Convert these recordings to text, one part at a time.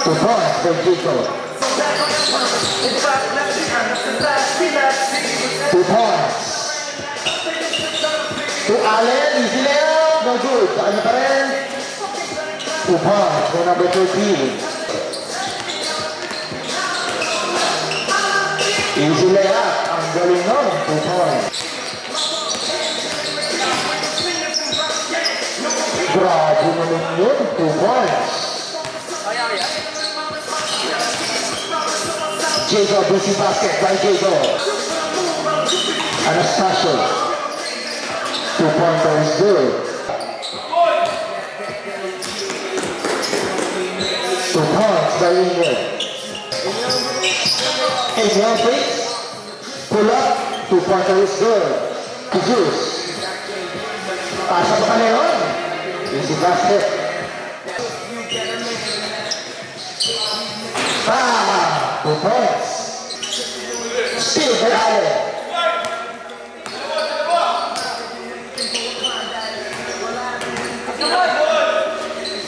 2 points for Chico. 2 points. To Allen, easy layup, no good. Sa kanya pa rin. 2 points for number 13. Easy layup, ang galing nun, 2 points. Grabe naman yun, 2 points. Jacob, busy basket by Jacob. Anastasio. 2-pointer is good. 2 points by Ingrid. Ingrid, please. Pull up. 2-pointer is good. Jesus. Pasa pa ka yun. Easy basket. Ah, 2 points. Still by Allen.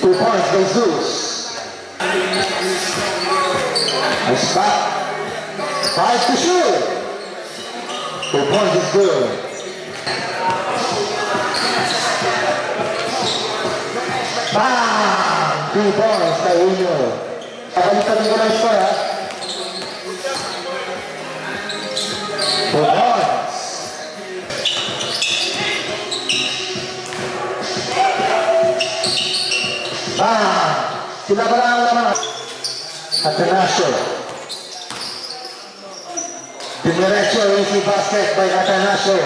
2 points by Zeus. Nice back. 5 to shoot. 2 points is good. Bam! 2 points by Uno. Kakalitan ko na yung score, ha? 2 points. Bam! Sila ba lang naman? Atanasio. Dinerecho, easy basket by Atanasio.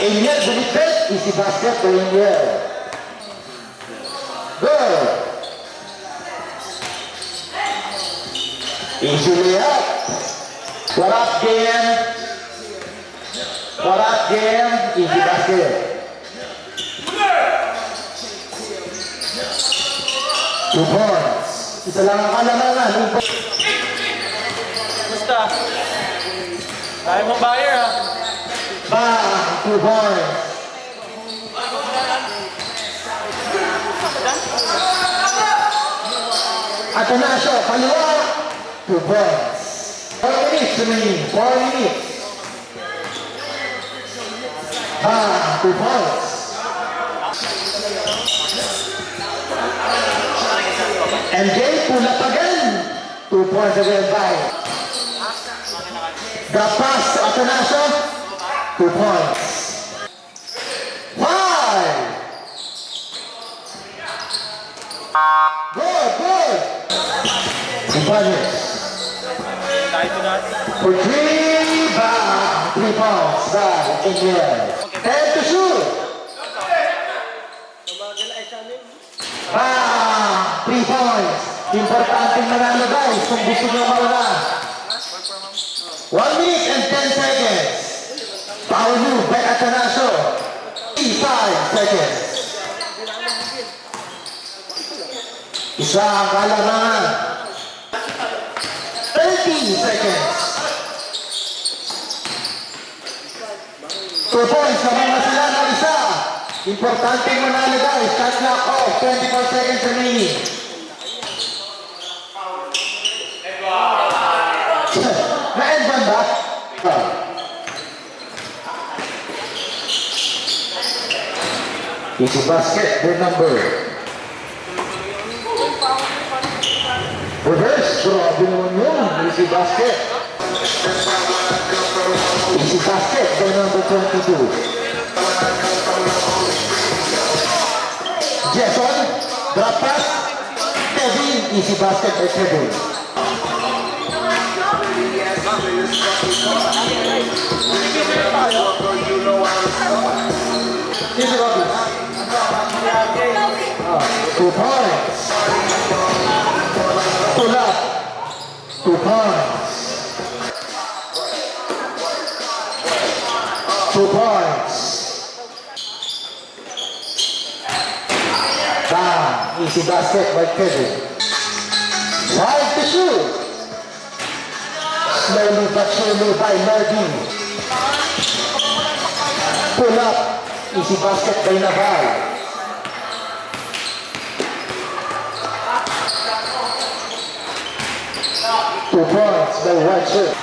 Eliel, bunipet, easy basket by Eliel. Good. Easy layup. What up, game? What up, game? Easy basket. 2 points. Isa lang ang kalamangan. Basta. Kaya mo buyer, ha? Bang! 2 points. Atanasio, kaliwa. 2 points. 4 minutes remaining. 4 minutes. Bang! 2 points. MJ, pull up again. 2 points again by. The pass to Atanasio. 2 points. 5. Good, good. Ibanez. For 3, bang. 3 points by Ingrid. 10 to shoot. Bang. 3 points. Importanteng manalo guys kung gusto nyo mauna. 1 minute and 10 seconds. Foul move by Atanasio. 5 seconds. Isa ang kalamangan. 30 seconds. 2 points naman na sila ng isa. Importanteng manalo guys. Shot clock off. 24 seconds remaining. Na-end ba? Easy basket, their number. Reverse, grabe naman yun. Easy basket. Easy basket, their number 22. Jason, drop pass. Kevin, easy basket by Kevin. Here's Robin. 2 points. Pull up. 2 points. 2 points. Bam. Easy basket by Kevin. 5 to shoot. Slowly but surely by Marvin. Pull up. Easy basket by Naval. 2 points by white shirt.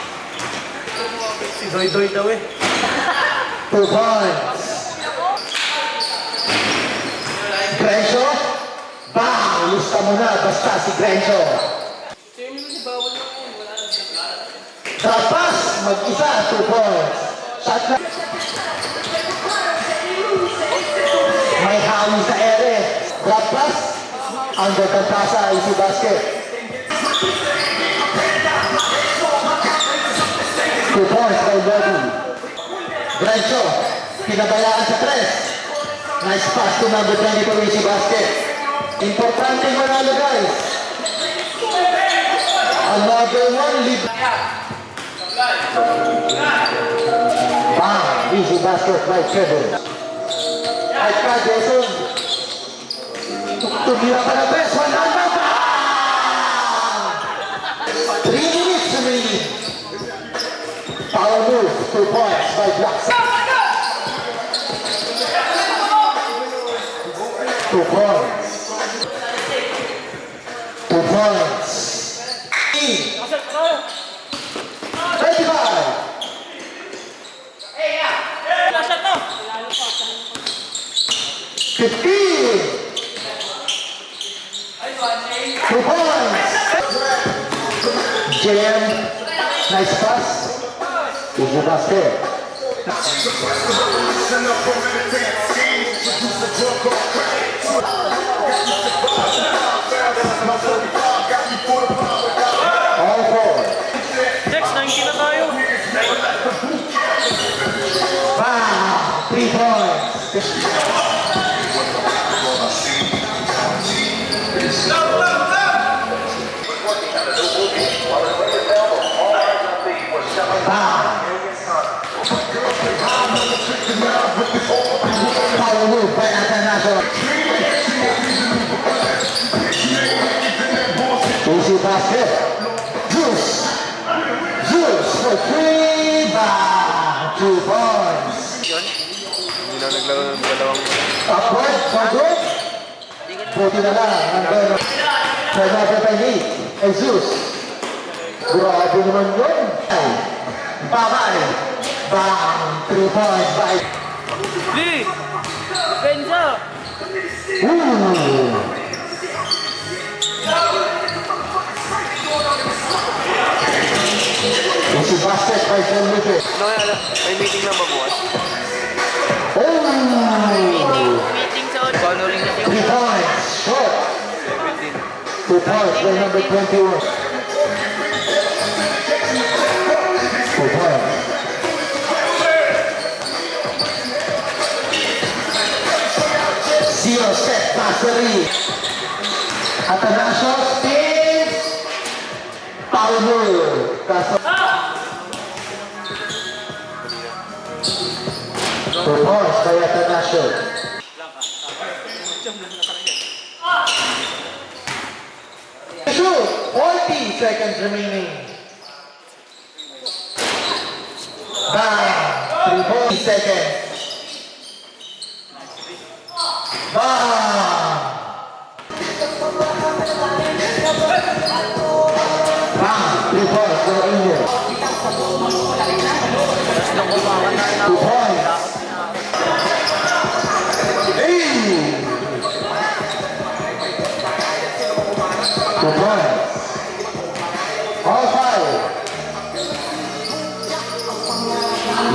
Si Doy-Doy daw eh. 2 points. Grencho. Bang! Lista mo na, basta si Grencho. Trapas, mag-isa, 2 points. Shot na. May hawin sa ere. Drop pass. Under Tantasa, easy basket. 2 points by Lodi. Grencho, pinabayaan sa 3. Nice pass to number 22, easy basket. Importante manalo, guys. Another one, lead. Bang! Easy basket by Trevor. Ay ka, Jason. Tumira pa na best. 100. Bang! 3 minutes remaining. Power move. 2 points by Black. 2 points. 2 points. 25. 15. 2 points. JM. Nice pass. Easy basket. All four. Next, 90 na tayo. Bang! 3 points. Power move by International. Easy basket. Zeus. Zeus for 3. Bang! 2 points. Hindi na naglaro ng dalawang. Upward for good. Buti na lang. Number 7 ay Zeus. Grabe naman yun. Babay. Bang! 3 points by... Lee! Benza! Ooh! Easy basket by Felipe. Ano kaya? May meeting na mabuhat? Oh! Meeting sa paano rin natin 3 points. Short. 2 points by number 21. 2 points. Zero set passery. Atanasio spins. Power move. Kaso. 2 points by Atanasio. Shoot. 40 seconds remaining. Bang. 3 points seconds. Bang! Bang! 3 points for India. 2 points. Hey! 2 points. All 5.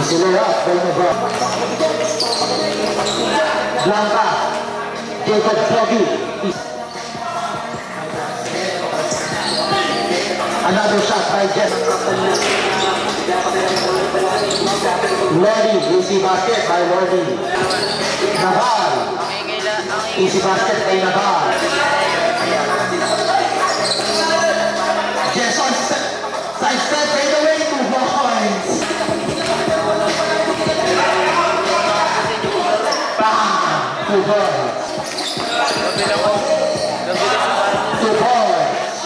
Easy layup by Navarro. Blanca. Jacob Foggy. Another shot by Jeff. Lodi, easy basket by Lodi. Naval. Easy basket by Naval. Jason, side step, fade away, 2 points. Bang! 2 points. 2 points.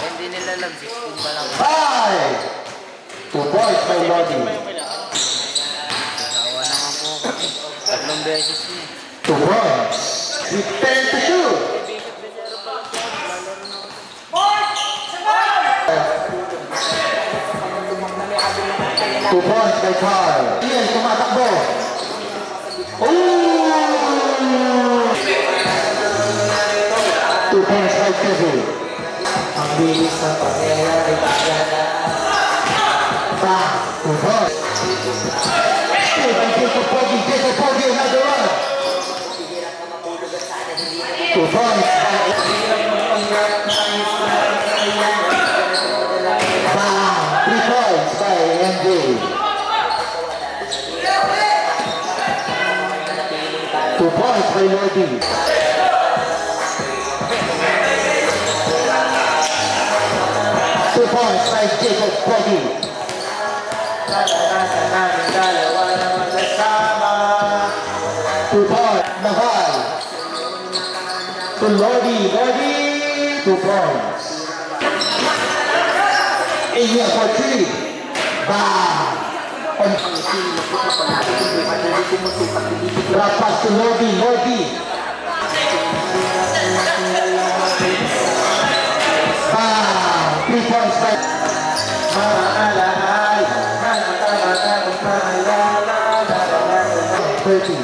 Hindi nila alam, 16 pa lang. 5. 2 points by Lodi. Nawa naman po. Tatlong beses niya. 2 points. With 10 to shoot. 2 points by Carl. Ian, tumatakbo. Ooh! 2 points by Kevin. Ang bilis ng pangyayari. Bang! 2 points. Still by Jacob Poggi. Jacob Poggi, another one. 2 points by... Bang! 3 points by MJ. 2 points by Lodi. 2 points by Jacob Poggi. Naranasan namin dalawa na magkasama. 2 points, Naval. To Lodi, Lodi, 2 points. India for 3. Bang! Drop pass to Lodi, Lodi. Bang! 3 points by Maaalahal, mata-mata kong paalala. 30.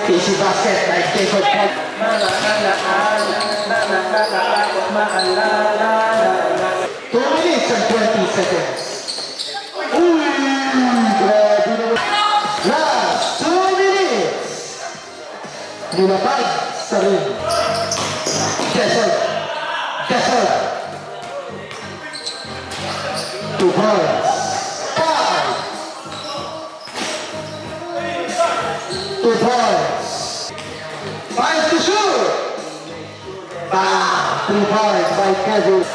Easy basket by Jacob Poggi. Maaalahal, nakakatakot maalala. 2 minutes and 20 seconds. Ooh, grabe naman. Last 2 minutes. Nilapag sa ring. Kessel. Kessel. 2 points. 5. 2 points. 5 to shoot. Bang! 3 points by Kevin.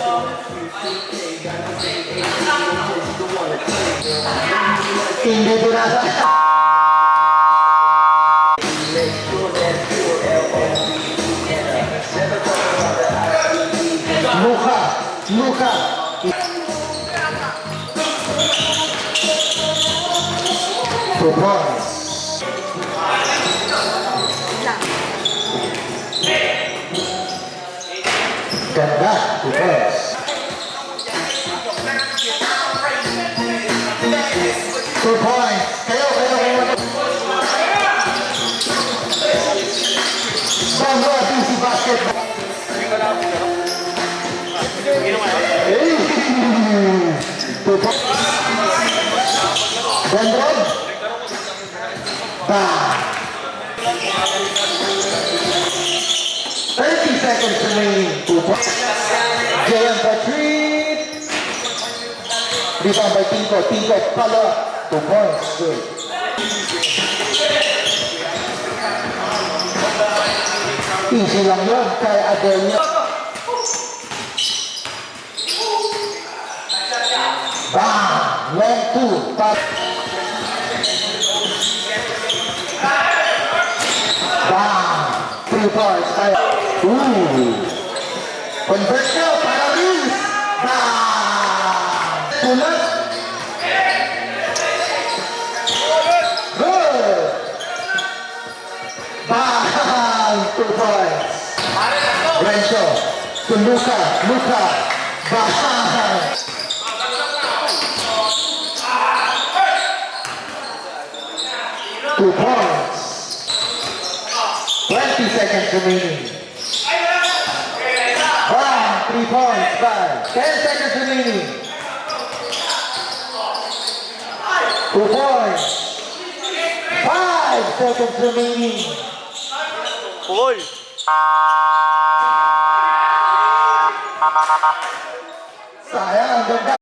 Hindi binasa. Luka. Luka. 2 points. Ganda. 2 points. 2 points. Kayo. Bangga, busy basket. Hey! 2 points. Bendron. Bang! 30 seconds remaining. 2 points. Jayan for 3. Rebound by Tinko. Tinko, follow up. 2 points. Good. Easy lang yun kay Adelio. Bang! Long 2. Bang! Bang! 3 points. Ooh! Convert nyo para Reels! Bang! Tulad! Good! Bang! 2 points. Renzo to Luka. Luka. Bang! 2 points. 20 seconds remaining. Bang! 3 points. Bang! 10 seconds remaining. 2 points. 5 seconds remaining. Cool. Sayang, ganda.